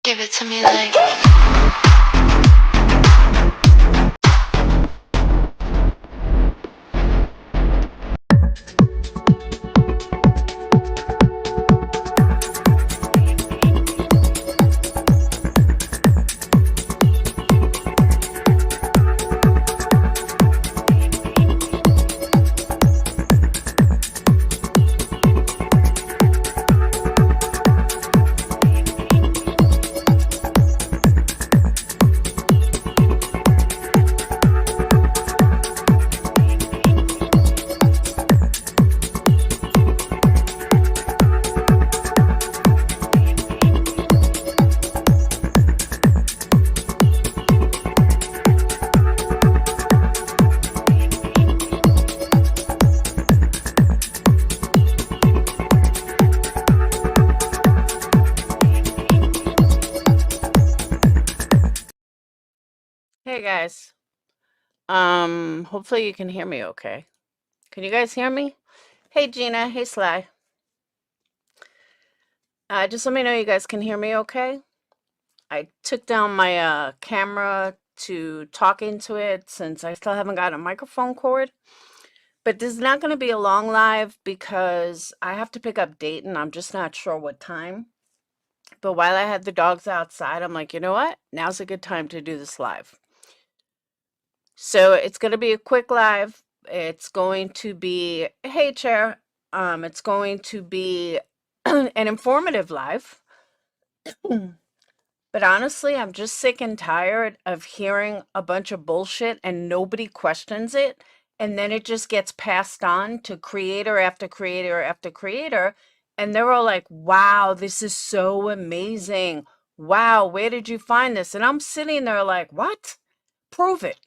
Give it to me like. Hey guys. Hopefully you can hear me okay. Can you guys hear me? Hey Gina, hey Sly. Just let me know you guys can hear me okay. I took down my camera to talk into it since I still haven't got a microphone cord. But this is not going to be a long live because I have to pick up Dayton. I'm just not sure what time. But while I had the dogs outside, I'm like, you know what? Now's a good time to do this live. So it's going to be a quick live. It's going to be, hey, Chair. It's going to be an informative live. But honestly, I'm just sick and tired of hearing a bunch of bullshit and nobody questions it. And then it just gets passed on to creator after creator after creator. And they're all like, wow, this is so amazing. Wow, where did you find this? And I'm sitting there like, what? Prove it.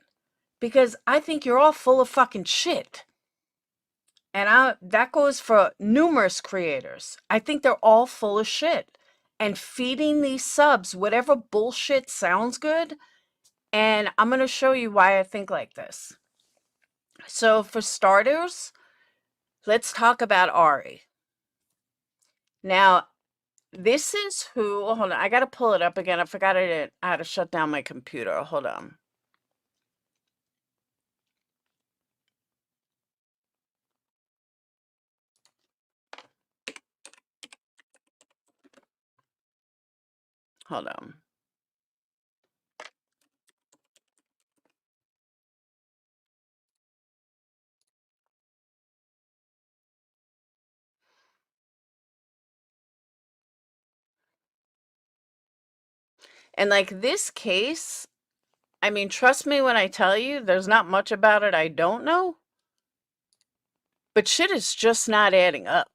Because I think you're all full of fucking shit. And that goes for numerous creators. I think they're all full of shit and feeding these subs whatever bullshit sounds good. And I'm going to show you why I think like this. So for starters, let's talk about Ari. Now, this is who, hold on, I got to pull it up again. I forgot I had to shut down my computer. Hold on. Hold on. And like this case, I mean, trust me when I tell you, there's not much about it I don't know. But shit is just not adding up.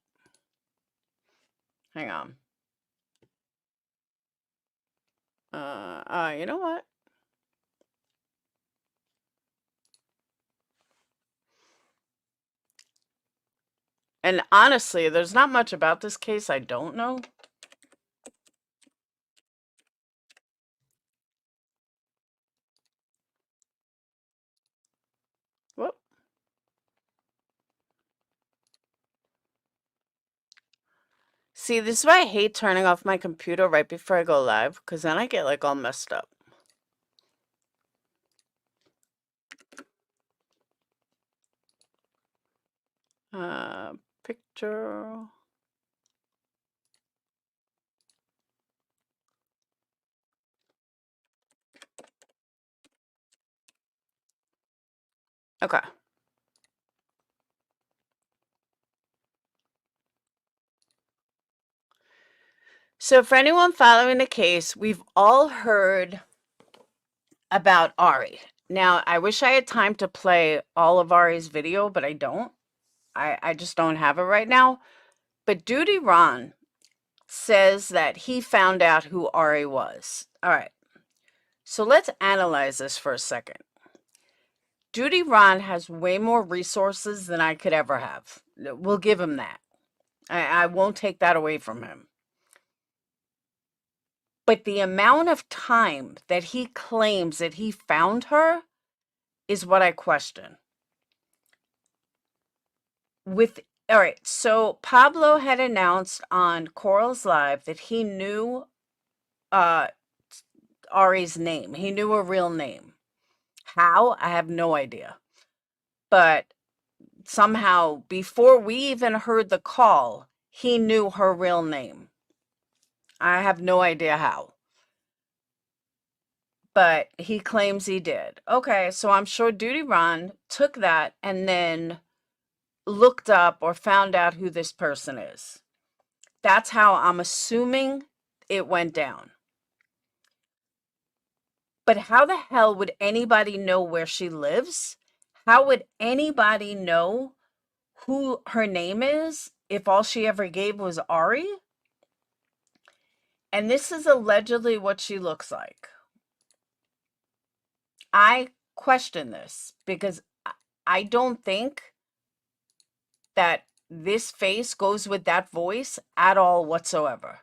Hang on. You know what? And honestly, there's not much about this case I don't know. Whoop. See, this is why I hate turning off my computer right before I go live, because then I get like all messed up. Picture. Okay. So for anyone following the case, we've all heard about Ari. Now, I wish I had time to play all of Ari's video, but I don't. I just don't have it right now. But Duty Ron says that he found out who Ari was. All right. So let's analyze this for a second. Duty Ron has way more resources than I could ever have. We'll give him that. I won't take that away from him. But the amount of time that he claims that he found her is what I question. All right, so Pablo had announced on Coral's Live that he knew uh, Ari's name. He knew her real name. How? I have no idea. But somehow, before we even heard the call, he knew her real name. I have no idea how. But he claims he did. Okay, so I'm sure Duty Ron took that and then looked up or found out who this person is. That's how I'm assuming it went down. But how the hell would anybody know where she lives? How would anybody know who her name is if all she ever gave was Ari? And this is allegedly what she looks like. I question this because I don't think that this face goes with that voice at all whatsoever.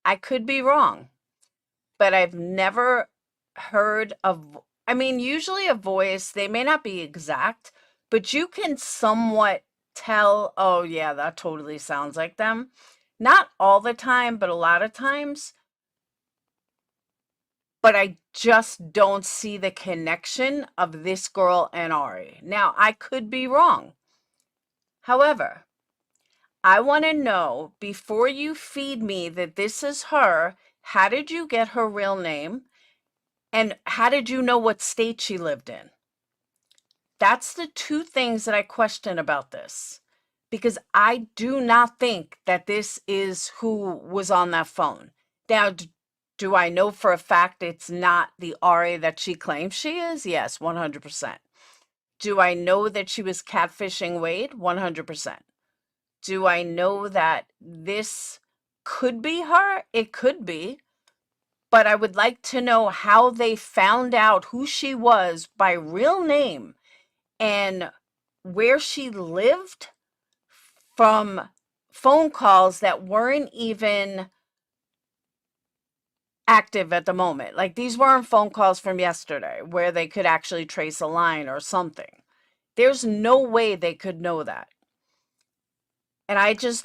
I could be wrong, but I've never heard of, I mean, usually a voice, they may not be exact, but you can somewhat tell, oh yeah, that totally sounds like them. Not all the time, but a lot of times. But I just don't see the connection of this girl and Ari. Now, I could be wrong. However, I want to know, before you feed me that this is her, how did you get her real name? And how did you know what state she lived in? That's the two things that I question about this. Because I do not think that this is who was on that phone. Now, do I know for a fact it's not the Ari that she claims she is? Yes, 100%. Do I know that she was catfishing Wade? 100%. Do I know that this could be her? It could be. But I would like to know how they found out who she was by real name and where she lived from phone calls that weren't even active at the moment. Like, these weren't phone calls from yesterday where they could actually trace a line or something. There's no way they could know that. And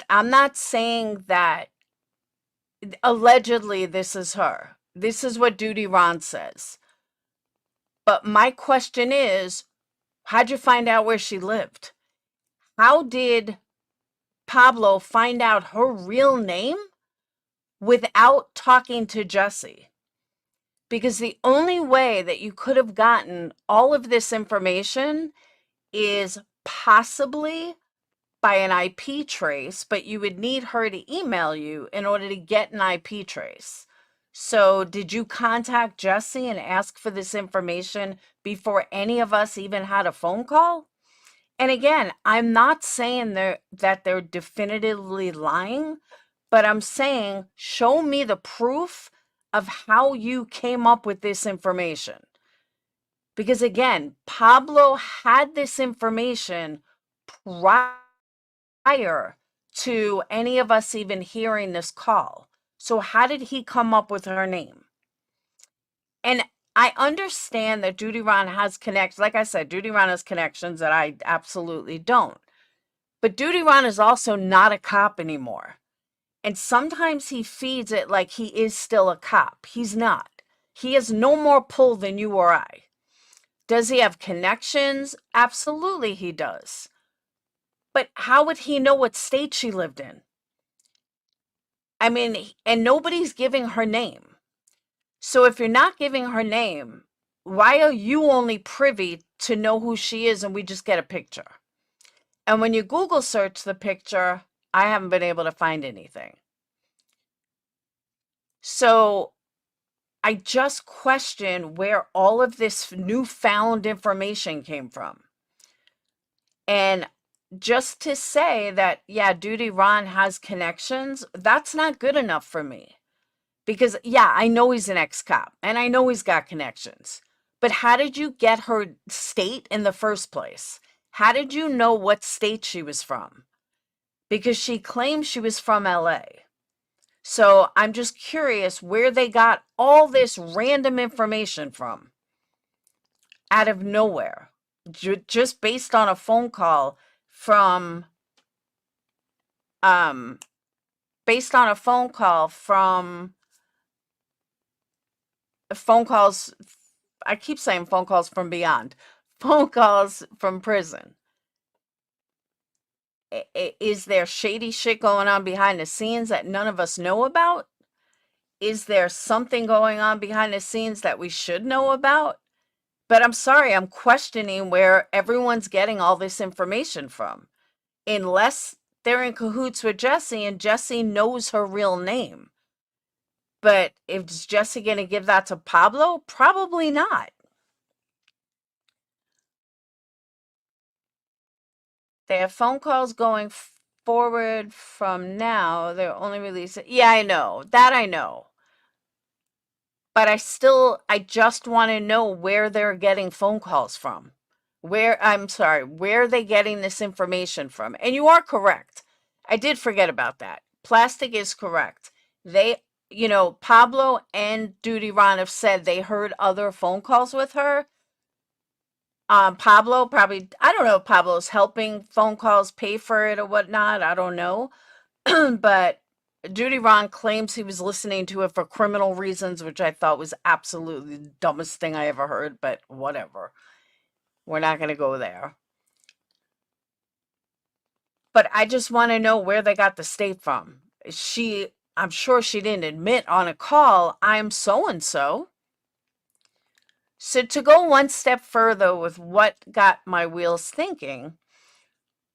I'm not saying that allegedly this is her. This is what Duty Ron says. But my question is, how'd you find out where she lived? How did Pablo find out her real name without talking to Jesse? Because the only way that you could have gotten all of this information is possibly by an IP trace, but you would need her to email you in order to get an IP trace. So did you contact Jesse and ask for this information before any of us even had a phone call? And again, I'm not saying that they're definitively lying, but I'm saying, show me the proof of how you came up with this information. Because again, Pablo had this information prior to any of us even hearing this call. So how did he come up with her name? And I understand that Duty Ron has connections. Like I said, Duty Ron has connections that I absolutely don't. But Duty Ron is also not a cop anymore. And sometimes he feeds it like he is still a cop. He's not. He has no more pull than you or I. Does he have connections? Absolutely he does. But how would he know what state she lived in? I mean, and nobody's giving her name. So if you're not giving her name, why are you only privy to know who she is and we just get a picture? And when you Google search the picture, I haven't been able to find anything. So I just question where all of this newfound information came from. And just to say that, yeah, Duty Ron has connections, that's not good enough for me. Because, yeah, I know he's an ex-cop and I know he's got connections. But how did you get her state in the first place? How did you know what state she was from? Because she claims she was from LA. So I'm just curious where they got all this random information from out of nowhere, just based on a phone call from, um, based on a phone call from phone calls. I keep saying phone calls from beyond, phone calls from prison. Is there shady shit going on behind the scenes that none of us know about? Is there something going on behind the scenes that we should know about? But I'm sorry, I'm questioning where everyone's getting all this information from. Unless they're in cahoots with Jesse and Jesse knows her real name. But is Jesse going to give that to Pablo? Probably not. They have phone calls going forward from now. They're only releasing. Yeah, I know. That I know. But I just want to know where they're getting phone calls from. I'm sorry, where are they getting this information from? And you are correct. I did forget about that. Plastic is correct. They, Pablo and Duty Ron have said they heard other phone calls with her. Pablo probably, I don't know if Pablo's helping phone calls pay for it or whatnot. I don't know. But Duty Ron claims he was listening to it for criminal reasons, which I thought was absolutely the dumbest thing I ever heard, but whatever. We're not going to go there. But I just want to know where they got the state from. I'm sure she didn't admit on a call, I'm so and so. So to go one step further with what got my wheels thinking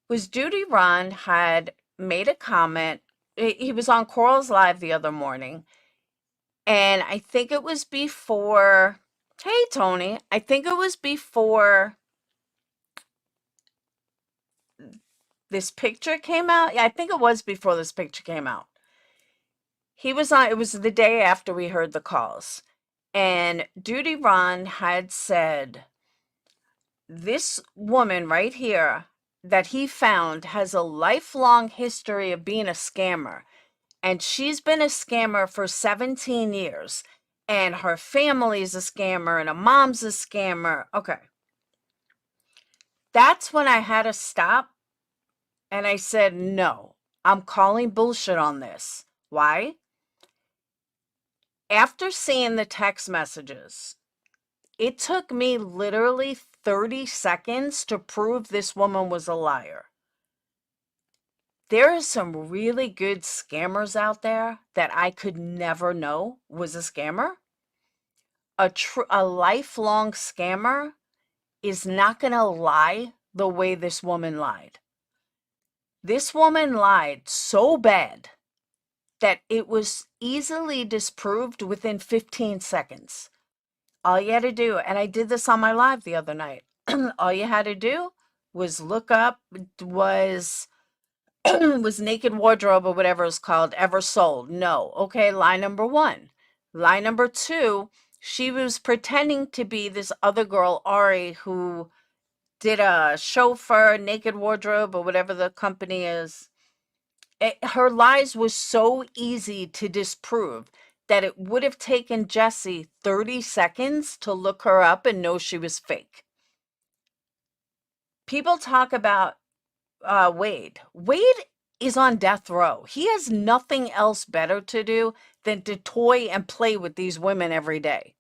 was Duty Ron had made a comment. He was on Coral's Live the other morning, and I think it was before, hey Tony, I think it was before this picture came out. Yeah, I think it was before this picture came out. It was the day after we heard the calls. And Duty Ron had said, this woman right here that he found has a lifelong history of being a scammer. And she's been a scammer for 17 years. And her family's a scammer and her mom's a scammer. Okay. That's when I had to stop and I said, no, I'm calling bullshit on this. Why? After seeing the text messages, it took me literally 30 seconds to prove this woman was a liar. There are some really good scammers out there that I could never know was a scammer. A lifelong scammer is not going to lie the way this woman lied. This woman lied so bad that it was easily disproved within 15 seconds. All you had to do, and I did this on my live the other night, all you had to do was look up, was was Naked Wardrobe or whatever it's called ever sold? No. Okay, lie number one. Lie number two, she was pretending to be this other girl, Ari, who did a show for Naked Wardrobe or whatever the company is. Her lies was so easy to disprove that it would have taken Jesse 30 seconds to look her up and know she was fake. People talk about Wade. Wade is on death row. He has nothing else better to do than to toy and play with these women every day.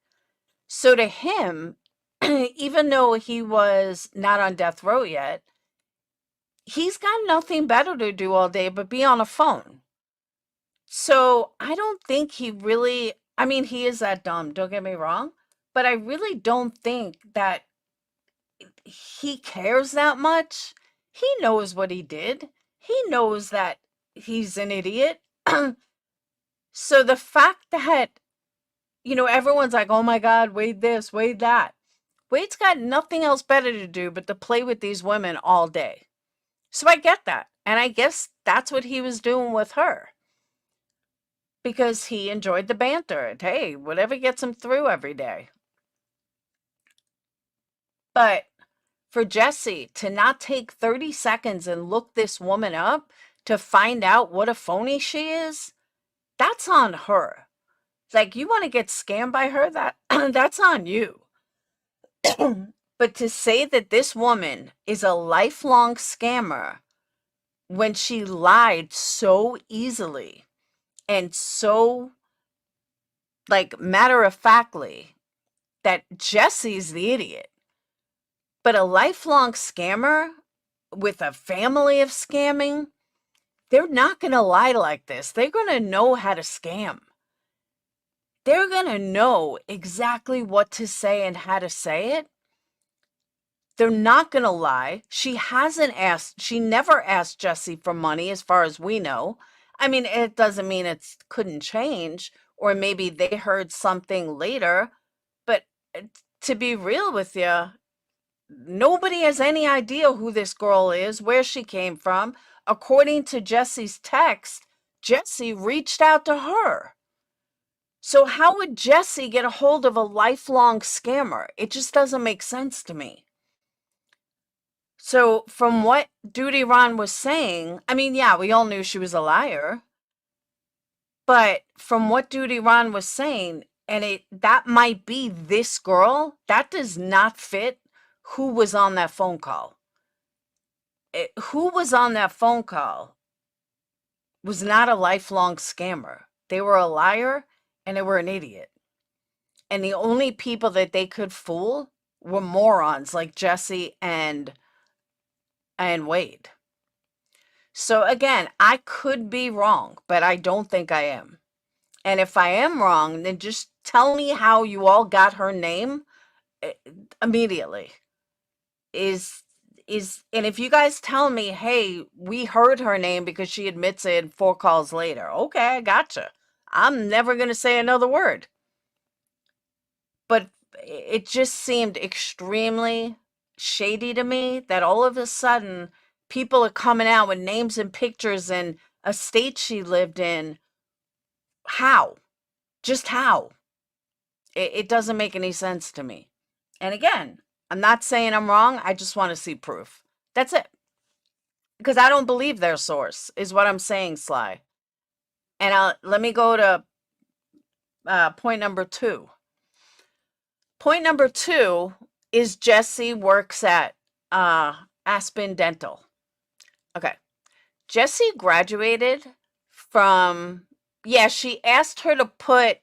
So to him, even though he was not on death row yet, he's got nothing better to do all day but be on a phone. So I don't think he really, I mean, he is that dumb, don't get me wrong, but I really don't think that he cares that much. He knows what he did. He knows that he's an idiot. So the fact that, everyone's like, oh my God, Wade this, Wade that. Wade's got nothing else better to do but to play with these women all day. So I get that. And I guess that's what he was doing with her. Because he enjoyed the banter. And hey, whatever gets him through every day. But for Jesse to not take 30 seconds and look this woman up to find out what a phony she is, that's on her. Like, you want to get scammed by her, that's on you. But to say that this woman is a lifelong scammer when she lied so easily and so like matter of factly, that Jesse's the idiot. But a lifelong scammer with a family of scamming, they're not going to lie like this. They're going to know how to scam. They're going to know exactly what to say and how to say it. They're not going to lie. She never asked Jesse for money as far as we know. I mean, it doesn't mean it couldn't change, or maybe they heard something later. But to be real with you, nobody has any idea who this girl is, where she came from. According to Jesse's text, Jesse reached out to her. So how would Jesse get a hold of a lifelong scammer? It just doesn't make sense to me. So from what Duty Ron was saying, I mean, yeah, we all knew she was a liar. But from what Duty Ron was saying, and that might be this girl, that does not fit who was on that phone call. Who was on that phone call was not a lifelong scammer. They were a liar and they were an idiot. And the only people that they could fool were morons like Jesse and Wade. So again, I could be wrong, but I don't think I am. And if I am wrong, then just tell me how you all got her name immediately. And if you guys tell me, hey, we heard her name because she admits it 4 calls later, okay, I gotcha. I'm never going to say another word. But it just seemed extremely shady to me that all of a sudden people are coming out with names and pictures and a state she lived in. How? Just how? It doesn't make any sense to me. And again, I'm not saying I'm wrong. I just want to see proof. That's it. Because I don't believe their source, is what I'm saying, Sly. And let me go to point number 2. Point number 2 is Jesse works at Aspen Dental. Okay. Jesse graduated from, yeah, she asked her to put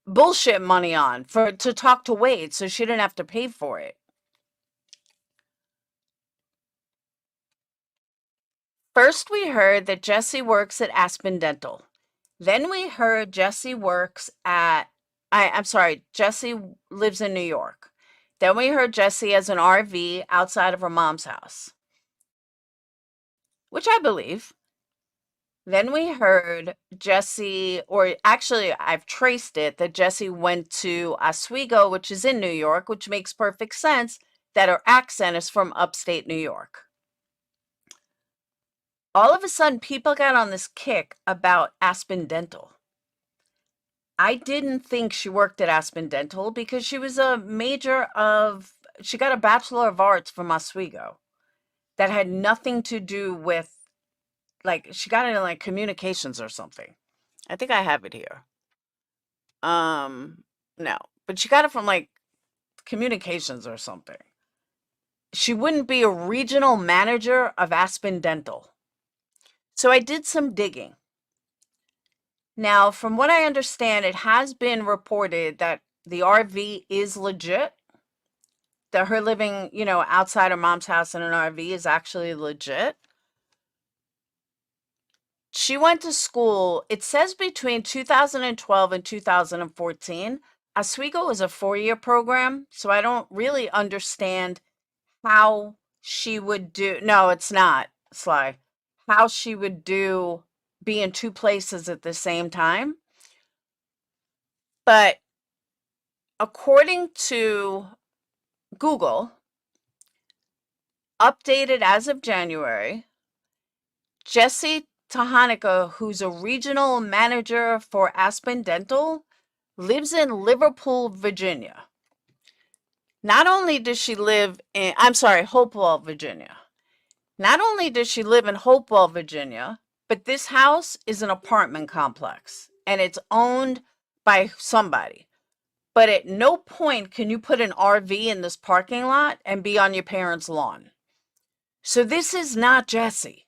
bullshit money on to talk to Wade so she didn't have to pay for it. First, we heard that Jesse works at Aspen Dental. Then we heard Jesse works at, I'm sorry, Jesse lives in New York. Then we heard Jesse has an RV outside of her mom's house, which I believe. Then we heard Jesse, or actually I've traced it, that Jesse went to Oswego, which is in New York, which makes perfect sense that her accent is from upstate New York. All of a sudden, people got on this kick about Aspen Dental. I didn't think she worked at Aspen Dental because she was she got a Bachelor of Arts from Oswego that had nothing to do with, like, she got it in like communications or something. I think I have it here. No, but she got it from like communications or something. She wouldn't be a regional manager of Aspen Dental. So I did some digging. Now, from what I understand, it has been reported that the RV is legit. That her living, outside her mom's house in an RV is actually legit. She went to school, it says between 2012 and 2014. Oswego is a 4-year program, so I don't really understand how she would do, no, it's not, Sly, how she would be in 2 places at the same time. But according to Google, updated as of January, Jesse Tahanika, who's a regional manager for Aspen Dental, lives in Liverpool, Virginia. Not only does she live in, Hopewell, Virginia. Not only does she live in Hopewell, Virginia, but this house is an apartment complex and it's owned by somebody. But at no point can you put an RV in this parking lot and be on your parents' lawn. So this is not Jesse.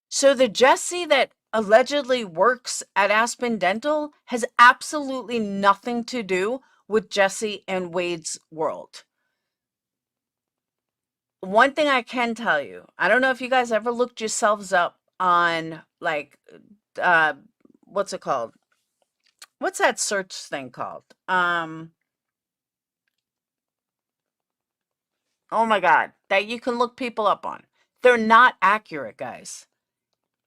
So the Jesse that allegedly works at Aspen Dental has absolutely nothing to do with Jesse and Wade's world. One thing I can tell you, I don't know if you guys ever looked yourselves up on like uh what's it called? What's that search thing called? Oh my God, that you can look people up on. They're not accurate, guys.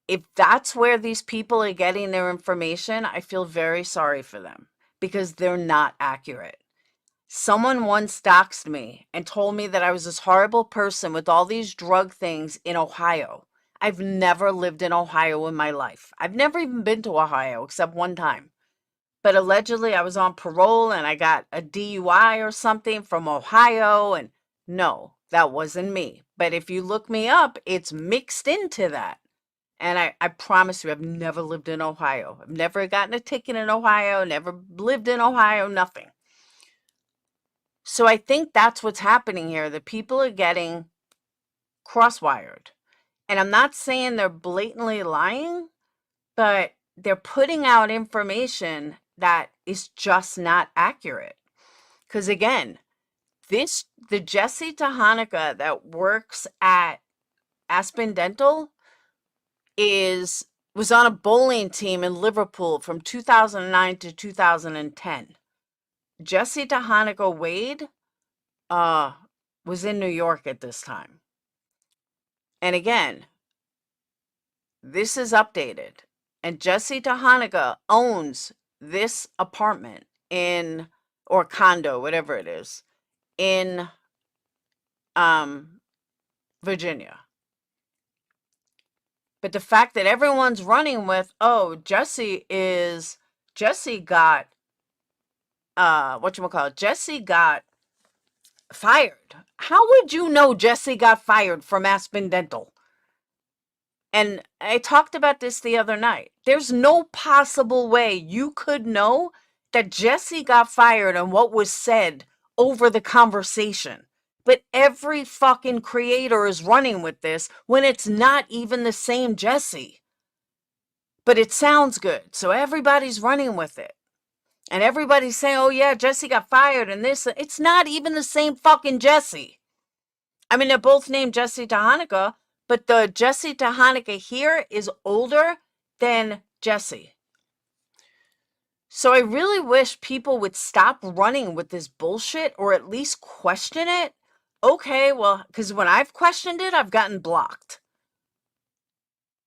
If that's where these people are getting their information, I feel very sorry for them because they're not accurate. Someone once doxed me and told me that I was this horrible person with all these drug things in Ohio. I've never lived in Ohio in my life. I've never even been to Ohio except one time. But allegedly I was on parole and I got a DUI or something from Ohio. And no, that wasn't me. But if you look me up, it's mixed into that. And I promise you, I've never lived in Ohio. I've never gotten a ticket in Ohio, never lived in Ohio, nothing. So I think that's what's happening here. The people are getting crosswired. And I'm not saying they're blatantly lying, but they're putting out information that is just not accurate. Because again, the Jesse Tahanika that works at Aspen Dental was on a bowling team in Liverpool from 2009 to 2010. Jesse Tahanika Wade was in New York at this time. And again, this is updated. And Jesse Tahanika owns this apartment or condo, whatever it is, in Virginia. But the fact that everyone's running with, oh, Jesse got Jesse got fired. How would you know Jesse got fired from Aspen Dental? And I talked about this the other night. There's no possible way you could know that Jesse got fired and what was said over the conversation. But every fucking creator is running with this when it's not even the same Jesse. But it sounds good, so everybody's running with it. And everybody's saying, oh yeah, Jesse got fired and this. It's not even the same fucking Jesse. I mean, they're both named Jesse Tahanika, but the Jesse Tahanika here is older than Jesse. So I really wish people would stop running with this bullshit or at least question it. Okay, well, because when I've questioned it, I've gotten blocked.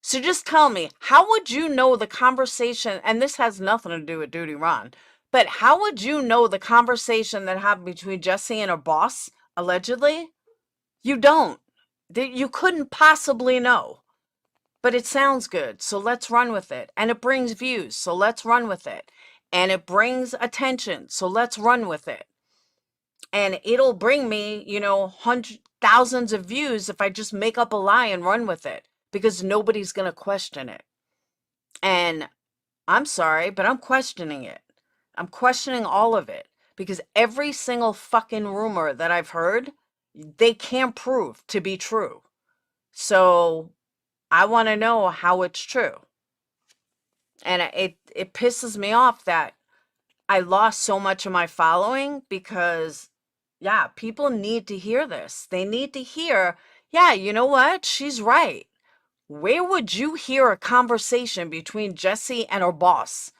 So just tell me, how would you know the conversation, and this has nothing to do with Duty Ron, but how would you know the conversation that happened between Jesse and her boss, allegedly? You don't. You couldn't possibly know. But it sounds good, so let's run with it. And it brings views, so let's run with it. And it brings attention, so let's run with it. And it'll bring me, hundreds, thousands of views if I just make up a lie and run with it, because nobody's going to question it. And I'm sorry, but I'm questioning it. I'm questioning all of it, because every single fucking rumor that I've heard, they can't prove to be true. So I want to know how it's true. And it pisses me off that I lost so much of my following because, yeah, people need to hear this. They need to hear, yeah, you know what? She's right. Where would you hear a conversation between Jesse and her boss?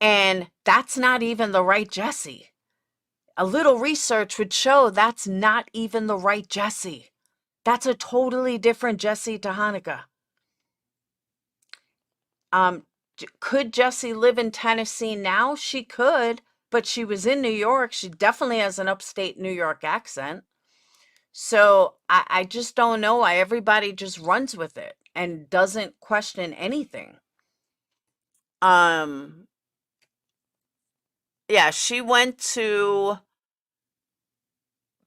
And that's not even the right Jesse. A little research would show that's not even the right Jesse. That's a totally different Jesse Tahanika. Could Jesse live in Tennessee now? She could, but she was in New York. She definitely has an upstate New York accent. So I just don't know why everybody just runs with it and doesn't question anything. Yeah, she went to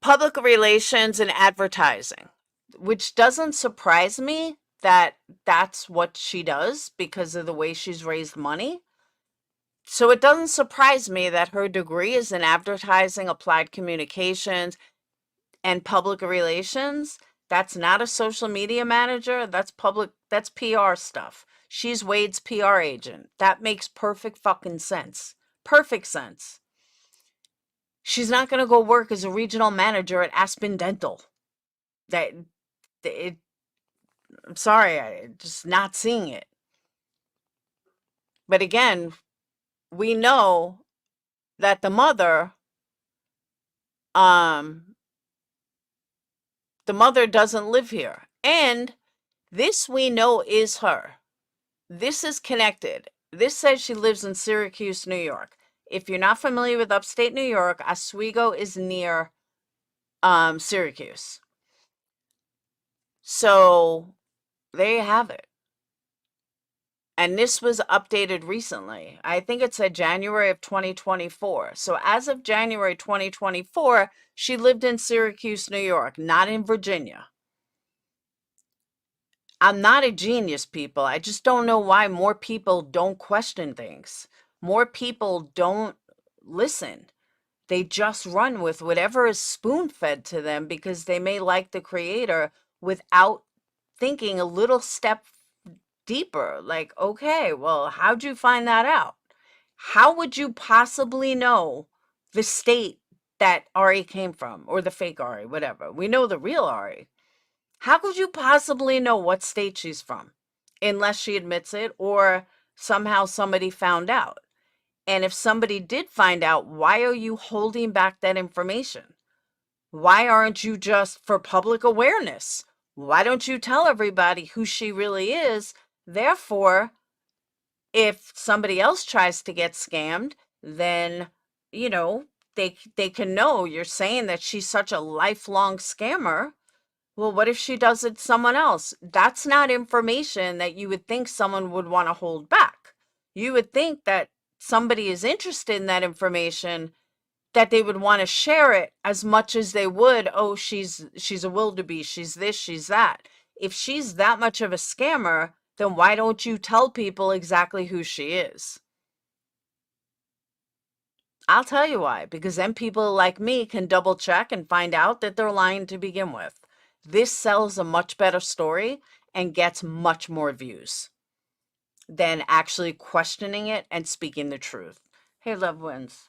public relations and advertising, which doesn't surprise me that that's what she does because of the way she's raised money. So it doesn't surprise me that her degree is in advertising, applied communications, and public relations. That's not a social media manager. That's PR stuff. She's Wade's PR agent. That makes perfect fucking sense. Perfect sense. She's not going to go work as a regional manager at Aspen Dental. That it I'm sorry, I just not seeing it. But again, we know that um the mother doesn't live here. And this we know is her. This is connected. This says she lives in Syracuse, New York. If you're not familiar with upstate New York, Oswego is near Syracuse. So there you have it. And this was updated recently. I think it said January of 2024. So as of January 2024, she lived in Syracuse, New York, not in Virginia. I'm not a genius, people. I just don't know why more people don't question things. More people don't listen. They just run with whatever is spoon fed to them because they may like the creator without thinking a little step deeper. Like, okay, well, how'd you find that out? How would you possibly know the state that Ari came from, or the fake Ari, whatever? We know the real Ari. How could you possibly know what state she's from unless she admits it or somehow somebody found out? And if somebody did find out, why are you holding back that information? Why aren't you just for public awareness? Why don't you tell everybody who she really is? Therefore, if somebody else tries to get scammed, then, you know, they can know you're saying that she's such a lifelong scammer. Well, what if she does it to someone else? That's not information that you would think someone would want to hold back. You would think that somebody is interested in that information, that they would want to share it as much as they would, oh, she's a wildebeest, she's this, she's that. If she's that much of a scammer, then why don't you tell people exactly who she is? I'll tell you why, because then people like me can double check and find out that they're lying to begin with. This sells a much better story and gets much more views than actually questioning it and speaking the truth. Hey, loved ones.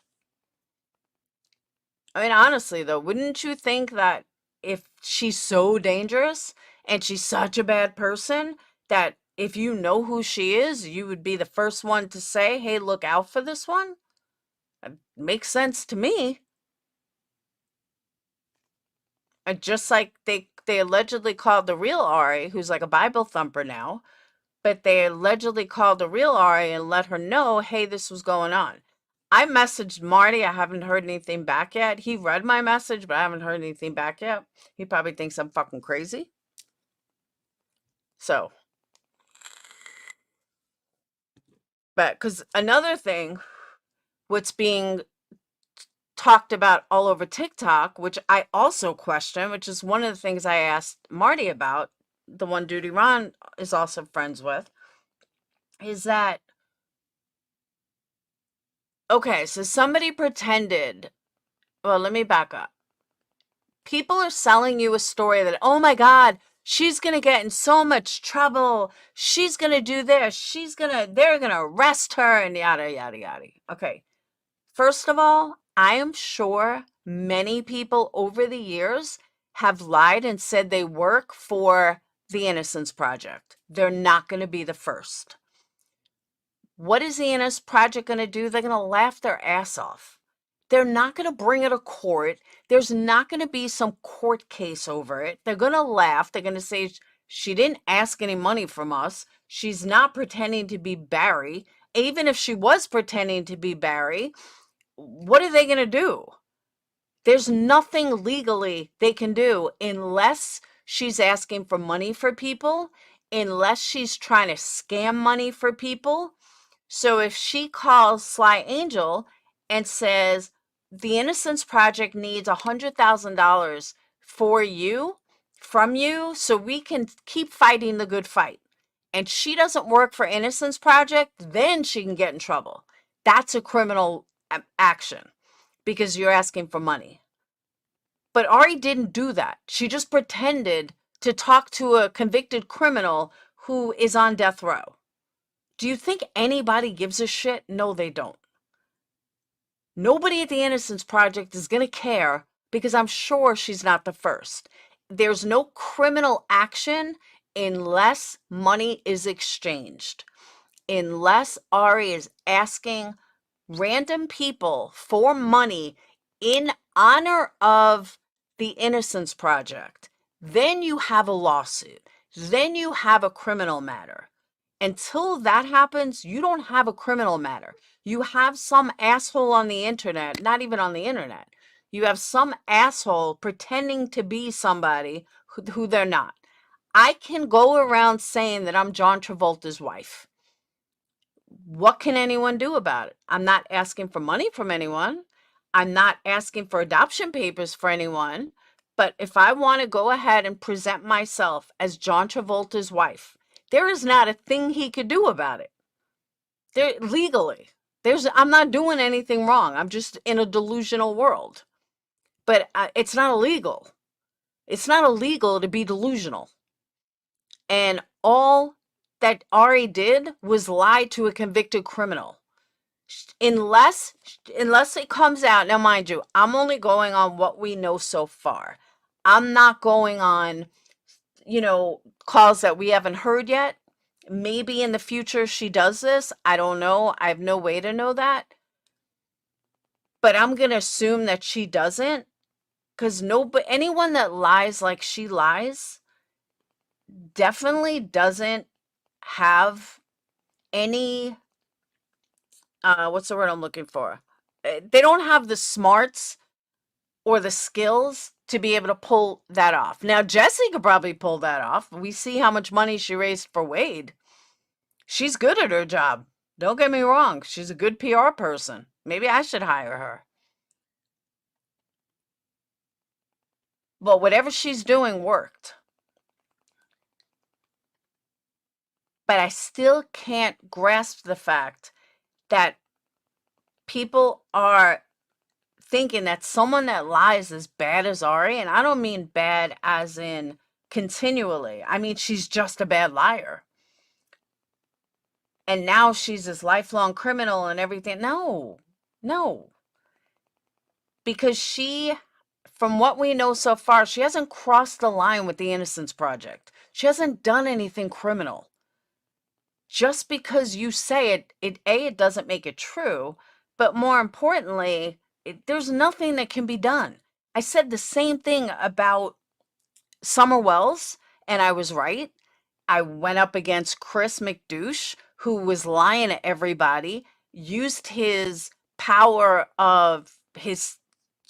I mean, honestly, though, wouldn't you think that if she's so dangerous and she's such a bad person, that if you know who she is, you would be the first one to say, hey, look out for this one? It makes sense to me. And just like they allegedly called the real Ari, who's like a Bible thumper now, but they allegedly called the real Ari and let her know, hey, this was going on. I messaged Marty. I haven't heard anything back yet. He read my message, but I haven't heard anything back yet. He probably thinks I'm fucking crazy. So, but because another thing, what's being talked about all over TikTok, which I also question, which is one of the things I asked Marty about, the one dude Ron is also friends with, is that, okay, so somebody pretended, well, let me back up. People are selling you a story that, oh my God, she's going to get in so much trouble. She's going to do this. They're going to arrest her and yada, yada, yada. Okay. First of all, I am sure many people over the years have lied and said they work for the Innocence Project. They're not going to be the first. What is the Innocence Project going to do? They're going to laugh their ass off. They're not going to bring it to court. There's not going to be some court case over it. They're going to laugh. They're going to say, she didn't ask any money from us. She's not pretending to be Barry. Even if she was pretending to be Barry, what are they going to do? There's nothing legally they can do unless she's asking for money for people, unless she's trying to scam money for people. So if she calls Sly Angel and says, the Innocence Project needs $100,000 from you, so we can keep fighting the good fight, and she doesn't work for Innocence Project, then she can get in trouble. That's a criminal action because you're asking for money. But Ari didn't do that. She just pretended to talk to a convicted criminal who is on death row. Do you think anybody gives a shit? No, they don't. Nobody at the Innocence Project is going to care because I'm sure she's not the first. There's no criminal action unless money is exchanged, unless Ari is asking random people for money in honor of the Innocence Project. Then you have a lawsuit. Then you have a criminal matter. Until that happens, you don't have a criminal matter. You have some asshole on the internet, not even on the internet. You have some asshole pretending to be somebody who they're not. I can go around saying that I'm John Travolta's wife. What can anyone do about it? I'm not asking for money from anyone. I'm not asking for adoption papers for anyone. But if I want to go ahead and present myself as John Travolta's wife, there is not a thing he could do about it. Legally, I'm not doing anything wrong. I'm just in a delusional world. But it's not illegal. It's not illegal to be delusional. And all that Ari did was lie to a convicted criminal. Unless it comes out, now mind you, I'm only going on what we know so far. I'm not going on, calls that we haven't heard yet. Maybe in the future she does this. I don't know. I have no way to know that. But I'm going to assume that she doesn't, because anyone that lies like she lies definitely doesn't have any, what's the word I'm looking for? They don't have the smarts or the skills to be able to pull that off. Now, Jessie could probably pull that off. We see how much money she raised for Wade. She's good at her job. Don't get me wrong. She's a good PR person. Maybe I should hire her. But whatever she's doing worked. But I still can't grasp the fact that people are thinking that someone that lies as bad as Ari, and I don't mean bad as in continually. I mean, she's just a bad liar. And now she's this lifelong criminal and everything. No. Because from what we know so far, she hasn't crossed the line with the Innocence Project. She hasn't done anything criminal. Just because you say it doesn't make it true, but more importantly, there's nothing that can be done. I said the same thing about Summer Wells, and I was right. I went up against Chris McDouche, who was lying to everybody, used his power of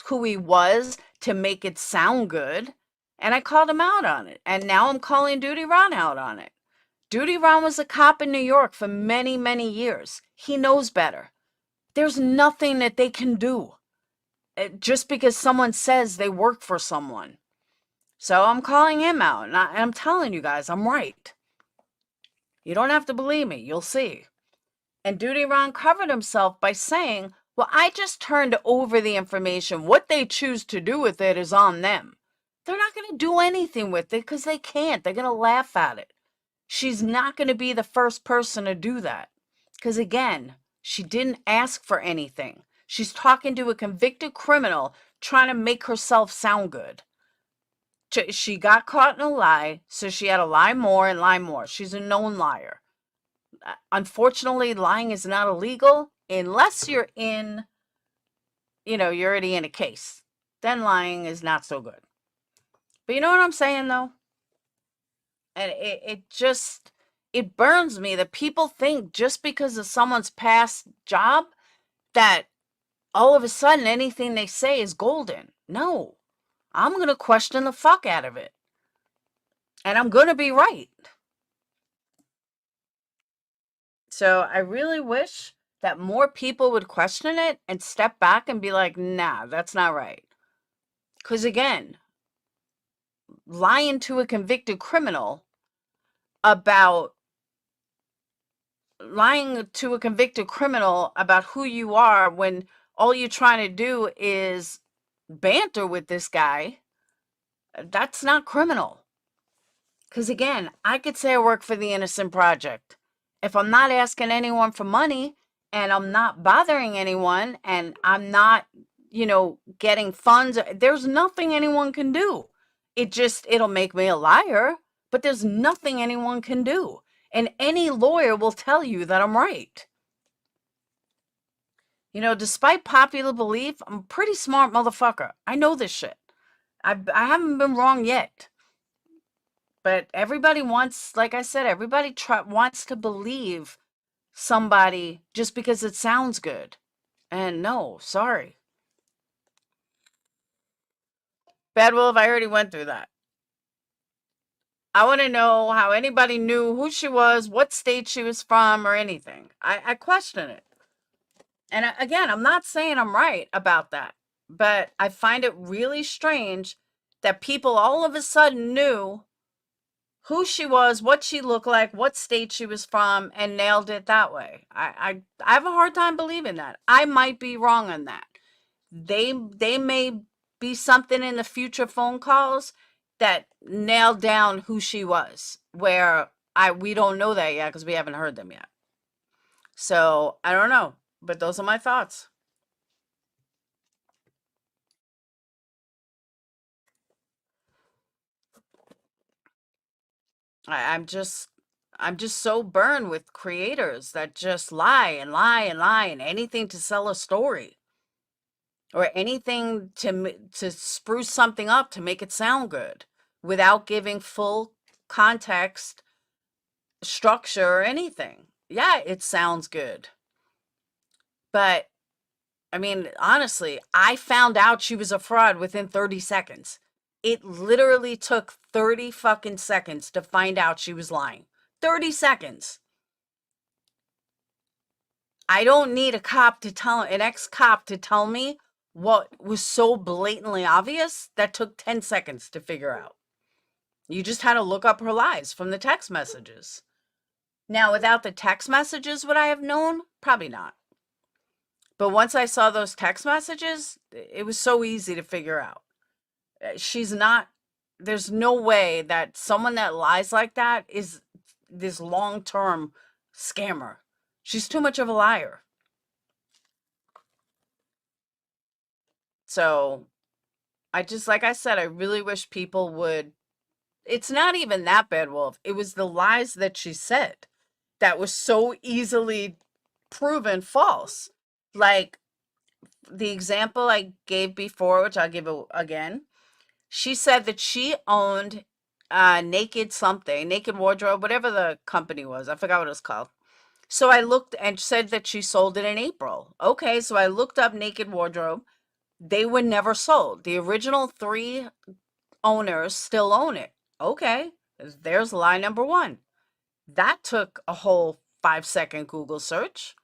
who he was to make it sound good, and I called him out on it. And now I'm calling Duty Ron out on it. Duty Ron was a cop in New York for many, many years. He knows better. There's nothing that they can do just because someone says they work for someone. So I'm calling him out, and I'm telling you guys, I'm right. You don't have to believe me. You'll see. And Duty Ron covered himself by saying, well, I just turned over the information. What they choose to do with it is on them. They're not going to do anything with it because they can't. They're going to laugh at it. She's not going to be the first person to do that. Because again, she didn't ask for anything. She's talking to a convicted criminal trying to make herself sound good. She got caught in a lie, so she had to lie more and lie more. She's a known liar. Unfortunately, lying is not illegal unless you're you're already in a case. Then lying is not so good. But you know what I'm saying, though? And it burns me that people think just because of someone's past job that all of a sudden anything they say is golden. No, I'm going to question the fuck out of it. And I'm going to be right. So I really wish that more people would question it and step back and be like, nah, that's not right. Because again, lying to a convicted criminal about who you are when all you're trying to do is banter with this guy, that's not criminal. Because again, I could say I work for the Innocent Project. If I'm not asking anyone for money and I'm not bothering anyone and I'm not, getting funds, there's nothing anyone can do. It'll make me a liar, but there's nothing anyone can do. And any lawyer will tell you that I'm right. Despite popular belief, I'm a pretty smart motherfucker. I know this shit. I haven't been wrong yet. But everybody wants, like I said, everybody wants to believe somebody just because it sounds good. And no, sorry. Bad Wolf, I already went through that. I want to know how anybody knew who she was, what state she was from, or anything. I question it. And again, I'm not saying I'm right about that, but I find it really strange that people all of a sudden knew who she was, what she looked like, what state she was from, and nailed it that way. I have a hard time believing that. I might be wrong on that. They may be something in the future phone calls that nailed down who she was, where we don't know that yet because we haven't heard them yet. So I don't know, but those are my thoughts. I'm just so burned with creators that just lie and lie and lie and anything to sell a story or anything to spruce something up to make it sound good without giving full context, structure, or anything. Yeah, it sounds good. But I mean, honestly, I found out she was a fraud within 30 seconds. It literally took 30 fucking seconds to find out she was lying. 30 seconds. I don't need an ex-cop to tell me what was so blatantly obvious that took 10 seconds to figure out. You just had to look up her lies from the text messages. Now, without the text messages, would I have known? Probably not. But once I saw those text messages, it was so easy to figure out. She's not, there's no way that someone that lies like that is this long-term scammer. She's too much of a liar. So like I said, I really wish people would. It's not even that bad, Wolf. It was the lies that she said that was so easily proven false. Like the example I gave before, which I'll give again. She said that she owned Naked Wardrobe, whatever the company was. I forgot what it was called. So I looked and said that she sold it in April. Okay, so I looked up Naked Wardrobe. They were never sold. The original 3 owners still own it. Okay, there's lie number 1. That took a whole 5-second Google search.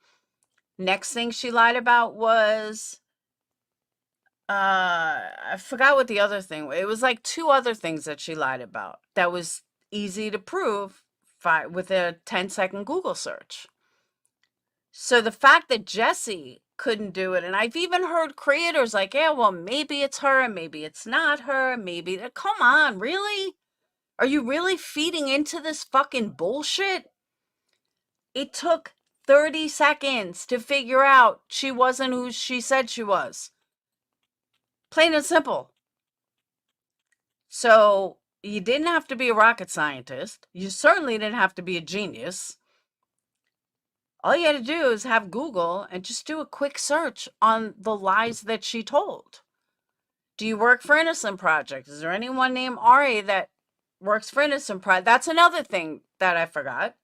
Next thing she lied about was I forgot what the other thing. It was like 2 other things that she lied about. That was easy to prove with a 10-second Google search. So the fact that Jessie couldn't do it, and I've even heard creators like, yeah, well, maybe it's her, maybe it's not her, maybe. Come on, really? Are you really feeding into this fucking bullshit? It took 30 seconds to figure out she wasn't who she said she was. Plain and simple. So you didn't have to be a rocket scientist. You certainly didn't have to be a genius. All you had to do is have Google and just do a quick search on the lies that she told. Do you work for Innocent Project? Is there anyone named Ari that works for Innocent Project? That's another thing that I forgot.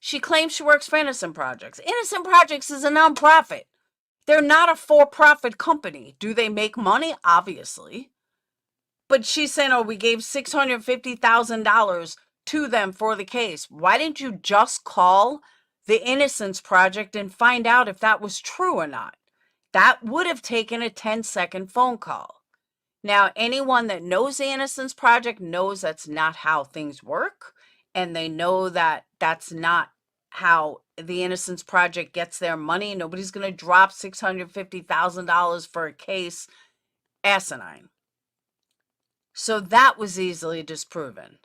She claims she works for Innocent Projects. Innocent Projects is a nonprofit. They're not a for-profit company. Do they make money? Obviously. But she's saying, oh, we gave $650,000 to them for the case. Why didn't you just call the Innocence Project and find out if that was true or not? That would have taken a 10-second phone call. Now, anyone that knows the Innocence Project knows that's not how things work. And they know that that's not how the Innocence Project gets their money. Nobody's going to drop $650,000 for a case. Asinine. So that was easily disproven.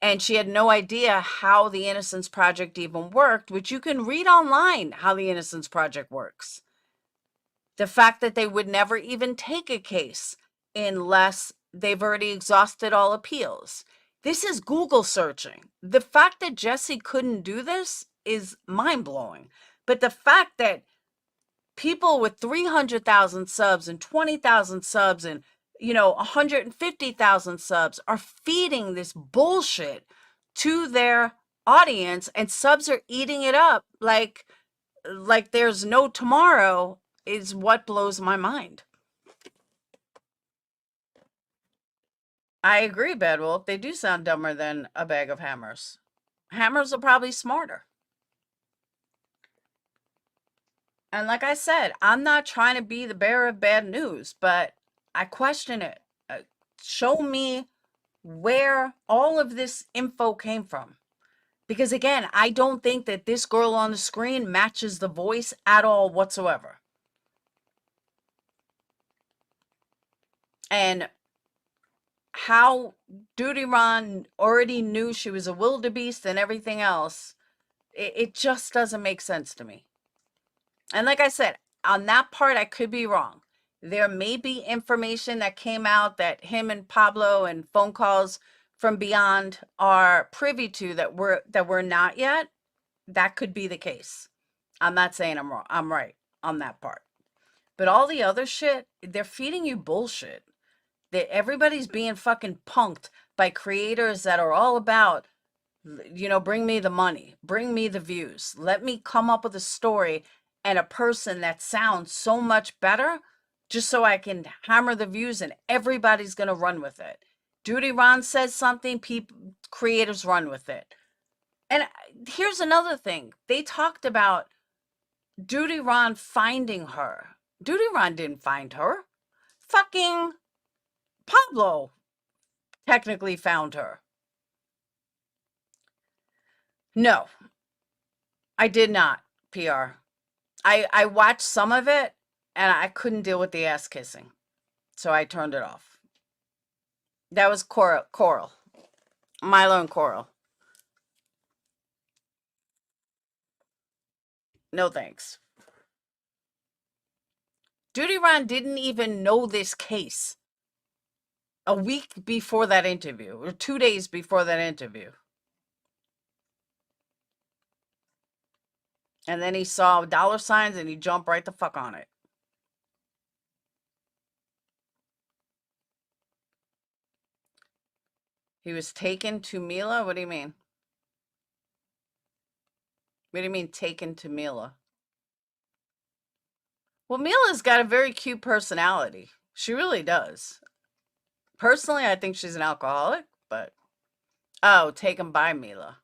And she had no idea how the Innocence Project even worked, which you can read online how the Innocence Project works. The fact that they would never even take a case unless they've already exhausted all appeals. This is Google searching. The fact that Jesse couldn't do this is mind blowing. But the fact that people with 300,000 subs and 20,000 subs and 150,000 subs are feeding this bullshit to their audience, and subs are eating it up like there's no tomorrow is what blows my mind. I agree, Bedwolf. They do sound dumber than a bag of hammers. Hammers are probably smarter. And like I said, I'm not trying to be the bearer of bad news, but I question it. Show me where all of this info came from. Because again, I don't think that this girl on the screen matches the voice at all whatsoever. And how Duty Ron already knew she was a wildebeest and everything else, it just doesn't make sense to me. And like I said, on that part, I could be wrong. There may be information that came out that him and Pablo and phone calls from beyond are privy to that we're not yet. That could be the case. I'm not saying I'm wrong. I'm right on that part. But all the other shit, they're feeding you bullshit. That everybody's being fucking punked by creators that are all about, bring me the money, bring me the views. Let me come up with a story and a person that sounds so much better just so I can hammer the views and everybody's going to run with it. Duty Ron says something, creators run with it. And here's another thing. They talked about Duty Ron finding her. Duty Ron didn't find her. Fucking Pablo technically found her. No, I did not, PR. I watched some of it and I couldn't deal with the ass kissing. So I turned it off. That was Coral. Milo and Coral. No thanks. Duty Ron didn't even know this case a week before that interview, or 2 days before that interview. And then he saw dollar signs and he jumped right the fuck on it. He was taken to Mila? What do you mean? What do you mean taken to Mila? Well, Mila's got a very cute personality. She really does. Personally, I think she's an alcoholic, but oh, taken by Mila.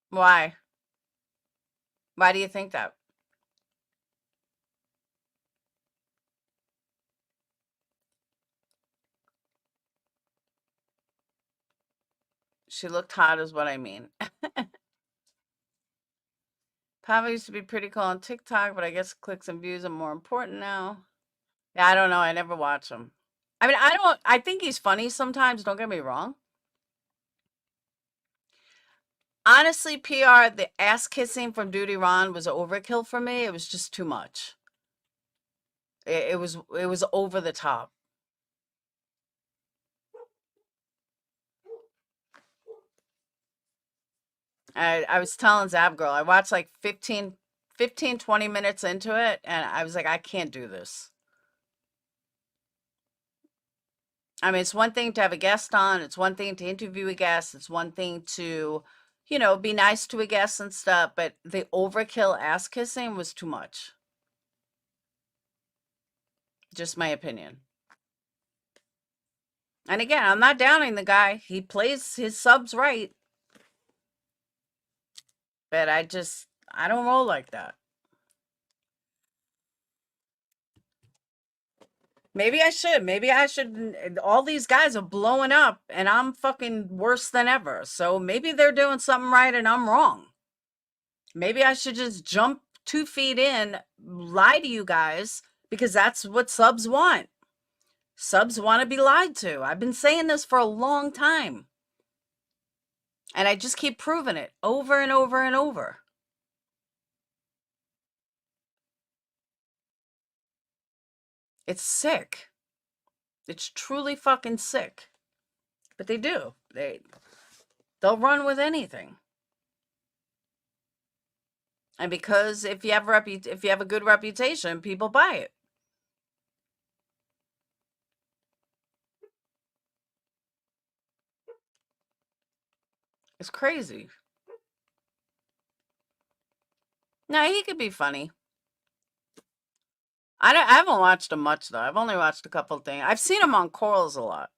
Why? Why do you think that? She looked hot is what I mean. Pava used to be pretty cool on TikTok, but I guess clicks and views are more important now. Yeah, I don't know. I never watch him. I mean, I think he's funny sometimes. Don't get me wrong. Honestly, PR, the ass kissing from Duty Ron was overkill for me. It was just too much. It was over the top. I was telling Zab Girl, I watched like 20 minutes into it, and I was like, I can't do this. I mean, it's one thing to have a guest on, it's one thing to interview a guest, it's one thing to, be nice to a guest and stuff, but the overkill ass kissing was too much. Just my opinion. And again, I'm not downing the guy. He plays his subs right. But I don't roll like that. Maybe I should. Maybe I should. All these guys are blowing up and I'm fucking worse than ever. So maybe they're doing something right and I'm wrong. Maybe I should just jump 2 feet in, lie to you guys, because that's what subs want. Subs want to be lied to. I've been saying this for a long time. And I just keep proving it over and over and over. It's sick. It's truly fucking sick. But they do. They'll run with anything. And because if you have a good reputation, people buy it. It's crazy. Now he could be funny. I haven't watched him much though. I've only watched a couple things. I've seen him on Corals a lot.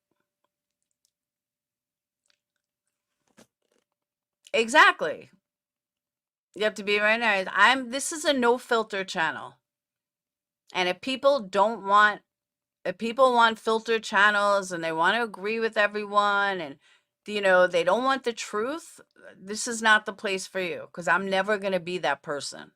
Exactly. You have to be right now. This is a no filter channel. And if people want filtered channels and they want to agree with everyone and they don't want the truth, this is not the place for you because I'm never going to be that person.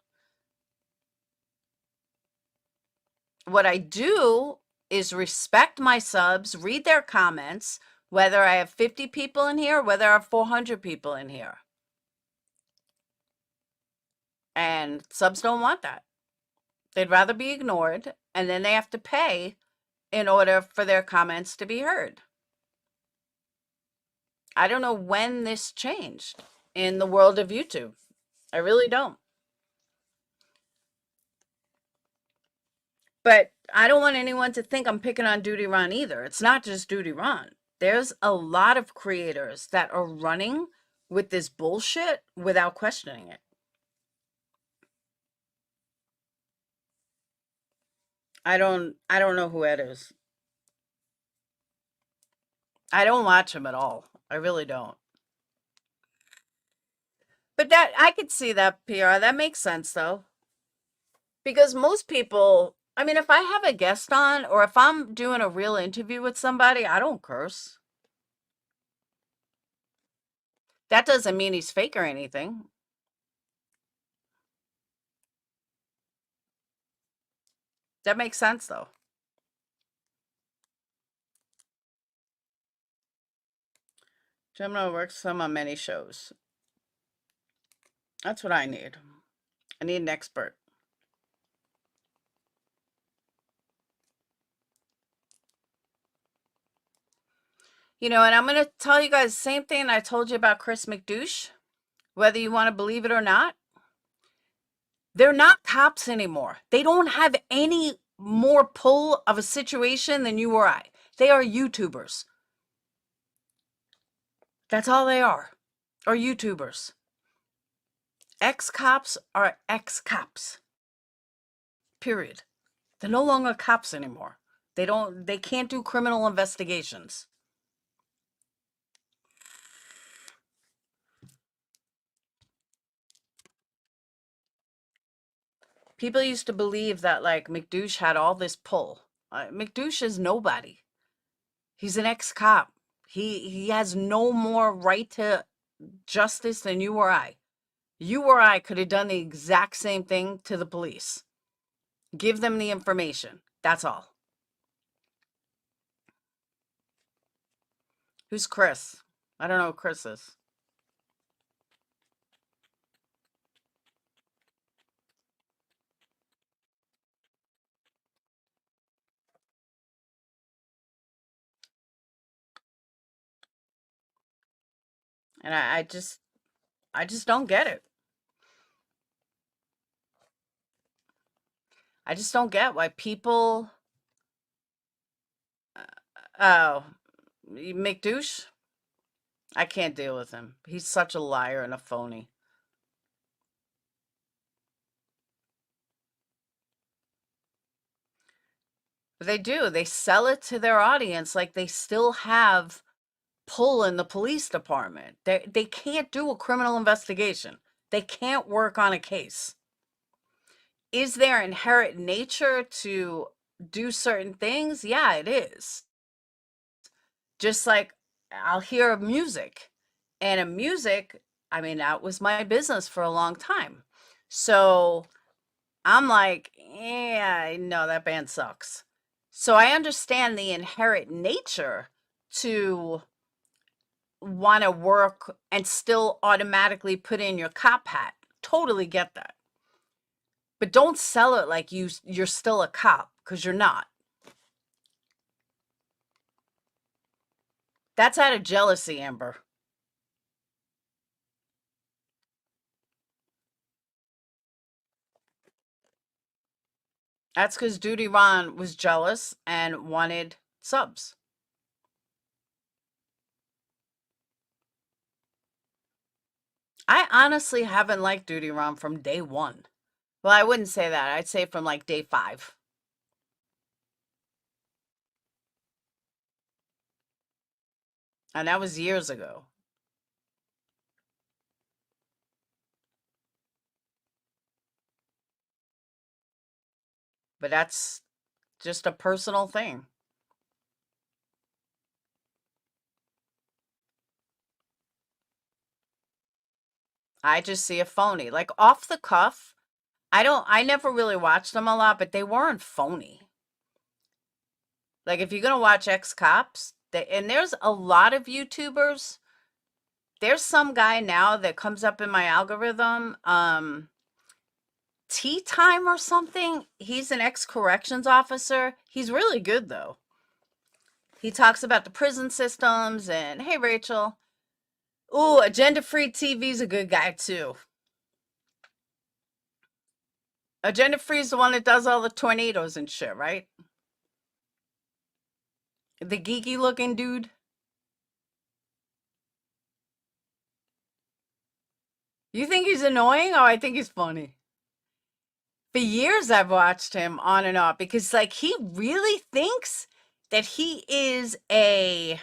What I do is respect my subs, read their comments, whether I have 50 people in here, whether I have 400 people in here. And subs don't want that. They'd rather be ignored, and then they have to pay in order for their comments to be heard. I don't know when this changed in the world of YouTube. I really don't. But I don't want anyone to think I'm picking on Duty Ron either. It's not just Duty Ron. There's a lot of creators that are running with this bullshit without questioning it. I don't know who Ed is. I don't watch him at all. I really don't. But that I could see that PR. That makes sense though. Because most people, I mean, if I have a guest on or if I'm doing a real interview with somebody, I don't curse. That doesn't mean he's fake or anything. That makes sense though. Gemini works some on many shows. That's what I need. I need an expert. And I'm going to tell you guys the same thing I told you about Chris McDouche, whether you want to believe it or not. They're not cops anymore. They don't have any more pull of a situation than you or I. They are YouTubers. That's all they are YouTubers. Ex-cops are ex-cops. Period. They're no longer cops anymore. They can't do criminal investigations. People used to believe that like McDouche had all this pull. McDouche is nobody. He's an ex-cop. He has no more right to justice than you or I. You or I could have done the exact same thing to the police. Give them the information. That's all. Who's Chris? I don't know who Chris is. And I just don't get it. I just don't get why people. Oh, McDouche? I can't deal with him. He's such a liar and a phony. But they do. They sell it to their audience like they still have pull in the police department. They can't do a criminal investigation. They can't work on a case. Is there inherent nature to do certain things? Yeah, it is. Just like I'll hear music, and a music, I mean, that was my business for a long time. So I'm like, yeah, no, that band sucks. So I understand the inherent nature to want to work and still automatically put in your cop hat. Totally get that. But don't sell it like you're still a cop, because you're not. That's out of jealousy, Amber. That's because Duty Ron was jealous and wanted subs. I honestly haven't liked Duty Ron from day one. Well, I wouldn't say that. I'd say from like day 5. And that was years ago. But that's just a personal thing. I just see a phony. Like off the cuff, I never really watched them a lot, but they weren't phony. Like if you're gonna watch Ex Cops, and there's a lot of YouTubers. There's some guy now that comes up in my algorithm, Tea Time or something. He's an ex corrections officer. He's really good though. He talks about the prison systems and hey Rachel. Ooh, Agenda Free TV's a good guy too. Agenda Free's the one that does all the tornadoes and shit, right? The geeky looking dude. You think he's annoying? Oh, I think he's funny. For years I've watched him on and off because like he really thinks that he is a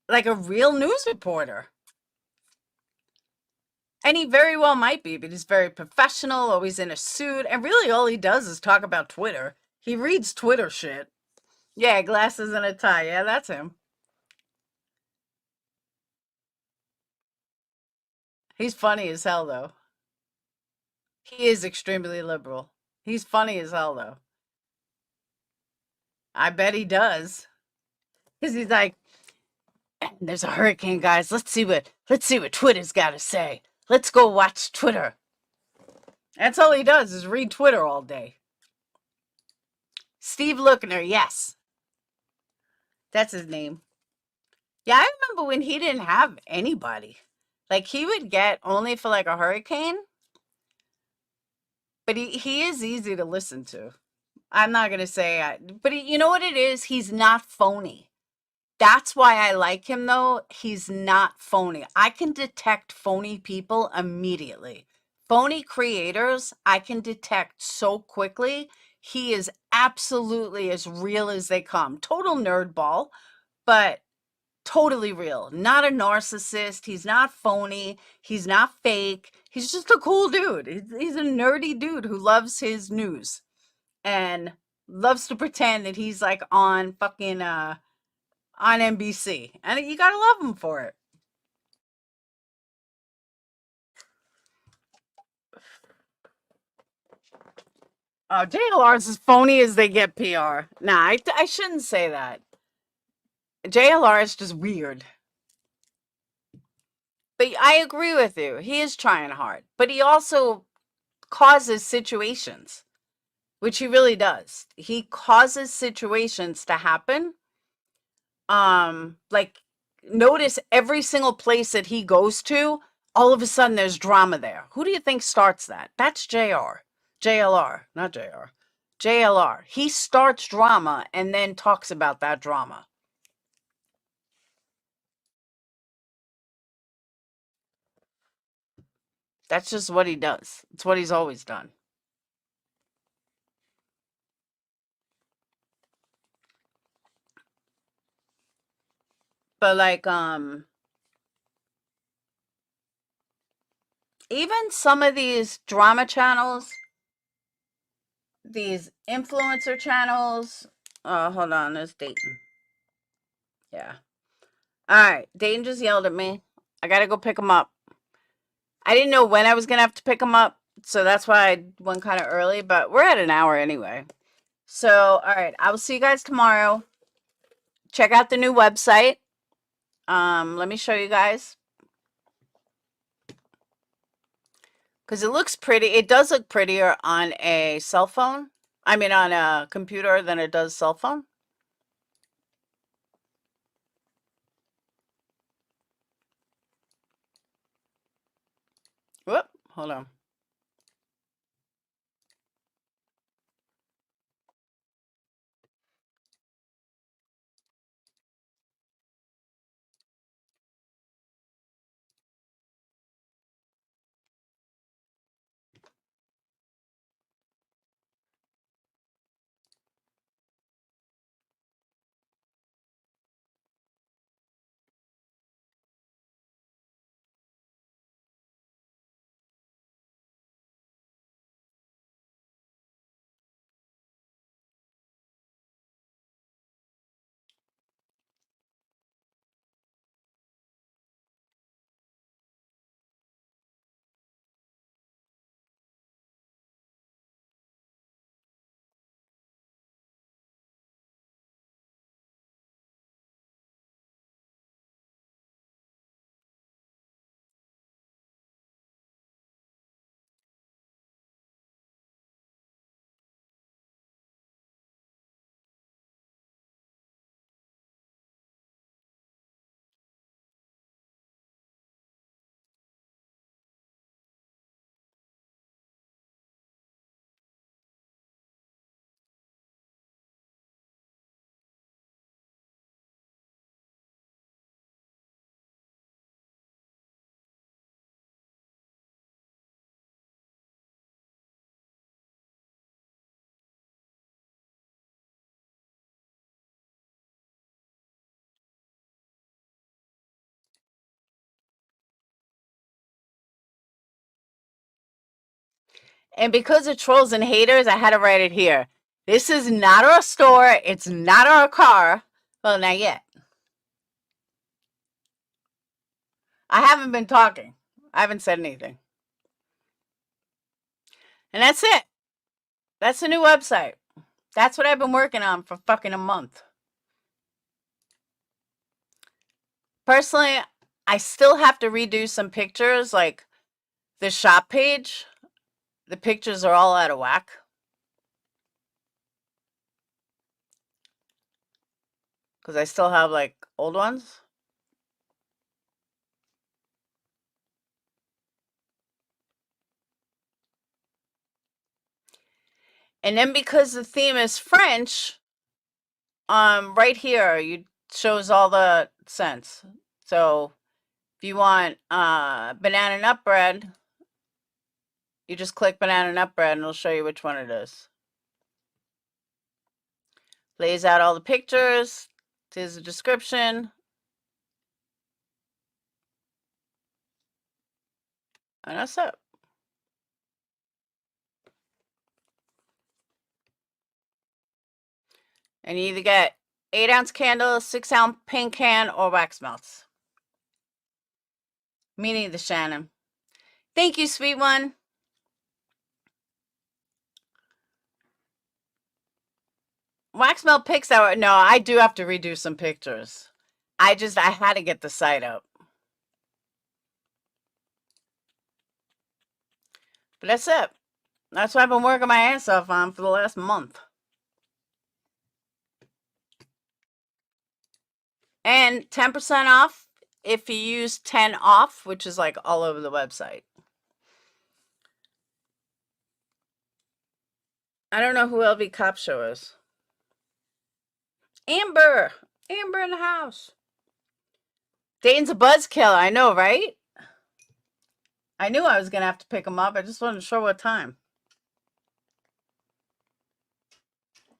real news reporter. And he very well might be, but he's very professional, always in a suit, and really all he does is talk about Twitter. He reads Twitter shit. Yeah, glasses and a tie. Yeah, that's him. He's funny as hell though. He is extremely liberal. He's funny as hell though. I bet he does. Cuz he's like, there's a hurricane, guys. Let's see what Twitter's got to say. Let's go watch Twitter. That's all he does is read Twitter all day. Steve Lookner, yes. That's his name. Yeah, I remember when he didn't have anybody. Like he would get only for like a hurricane, but he is easy to listen to. I'm not going to say but you know what it is? He's not phony. That's why I like him though. He's not phony. I can detect phony people immediately. Phony creators, I can detect so quickly. He is absolutely as real as they come. Total nerdball, but totally real. Not a narcissist. He's not phony. He's not fake. He's just a cool dude. He's a nerdy dude who loves his news and loves to pretend that he's like on fucking on NBC. And you gotta love him for it. Oh, JLR's as phony as they get PR. Nah, I shouldn't say that. JLR is just weird. But I agree with you. He is trying hard. But he also causes situations, which he really does. He causes situations to happen. Like notice every single place that he goes to, all of a sudden there's drama there. Who do you think starts that? That's JR. JLR, not JR. JLR. He starts drama and then talks about that drama. That's just what he does. It's what he's always done. But like even some of these drama channels, these influencer channels, oh, hold on, there's Dayton. Yeah. All right, Dayton just yelled at me. I got to go pick him up. I didn't know when I was going to have to pick him up, so that's why I went kind of early, but we're at an hour anyway. So, all right, I will see you guys tomorrow. Check out the new website. Let me show you guys. Because it looks pretty. It does look prettier on a cell phone. I mean, on a computer than it does cell phone. Whoop, hold on. And because of trolls and haters, I had to write it here. This is not our store. It's not our car. Well, not yet. I haven't been talking. I haven't said anything. And that's it. That's the new website. That's what I've been working on for fucking a month. Personally, I still have to redo some pictures, like the shop page. The pictures are all out of whack. Because I still have like old ones. And then because the theme is French, right here you shows all the scents. So if you want banana nut bread, you just click banana nut bread and it'll show you which one it is. Lays out all the pictures. Here's the description. And that's it. And you either get 8-ounce candle, 6-ounce paint can, or wax melts. Me neither, Shannon. Thank you, sweet one. Wax melt pics out. No, I do have to redo some pictures. I had to get the site up. But that's it. That's what I've been working my ass off on for the last month. And 10% off if you use 10 off, which is like all over the website. I don't know who LV Cop Show is. Amber. Amber in the house. Dane's a buzzkill. I know, right? I knew I was going to have to pick him up. I just wasn't sure what time.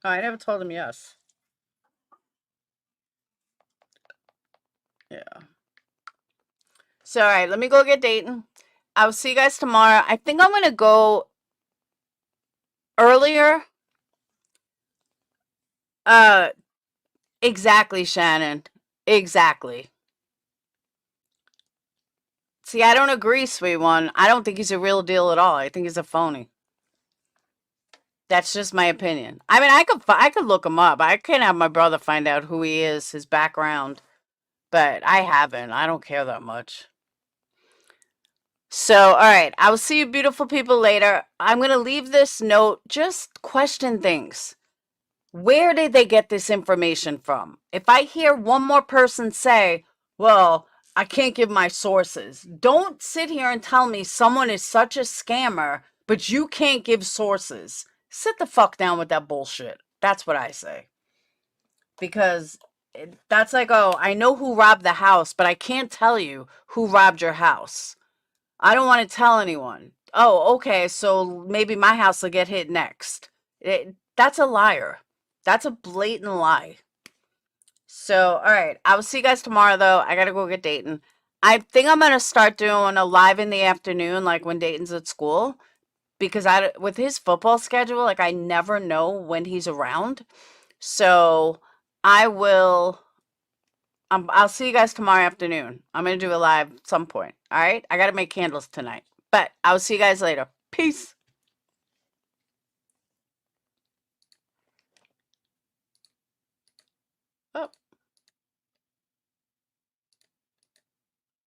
Oh, I never told him yes. Yeah. So, all right, let me go get Dayton. I'll see you guys tomorrow. I think I'm going to go earlier. Exactly, Shannon. Exactly. See, I don't agree, sweet one. I don't think he's a real deal at all. I think he's a phony. That's just my opinion. I mean, I could look him up. I can have my brother find out who he is, his background, but I haven't. I don't care that much. So, all right, I will see you beautiful people later. I'm going to leave this note. Just question things. Where did they get this information from? If I hear one more person say, well, I can't give my sources, don't sit here and tell me someone is such a scammer, but you can't give sources. Sit the fuck down with that bullshit. That's what I say. Because that's like, oh, I know who robbed the house, but I can't tell you who robbed your house. I don't want to tell anyone. Oh, okay, so maybe my house will get hit next. That's a liar. That's a blatant lie. So, all right, I will see you guys tomorrow, though. I gotta go get Dayton. I think I'm gonna start doing a live in the afternoon, like when Dayton's at school, because with his football schedule, like I never know when he's around. So I will. I'll see you guys tomorrow afternoon. I'm gonna do a live at some point. All right, I gotta make candles tonight, but I'll see you guys later. Peace. Oh.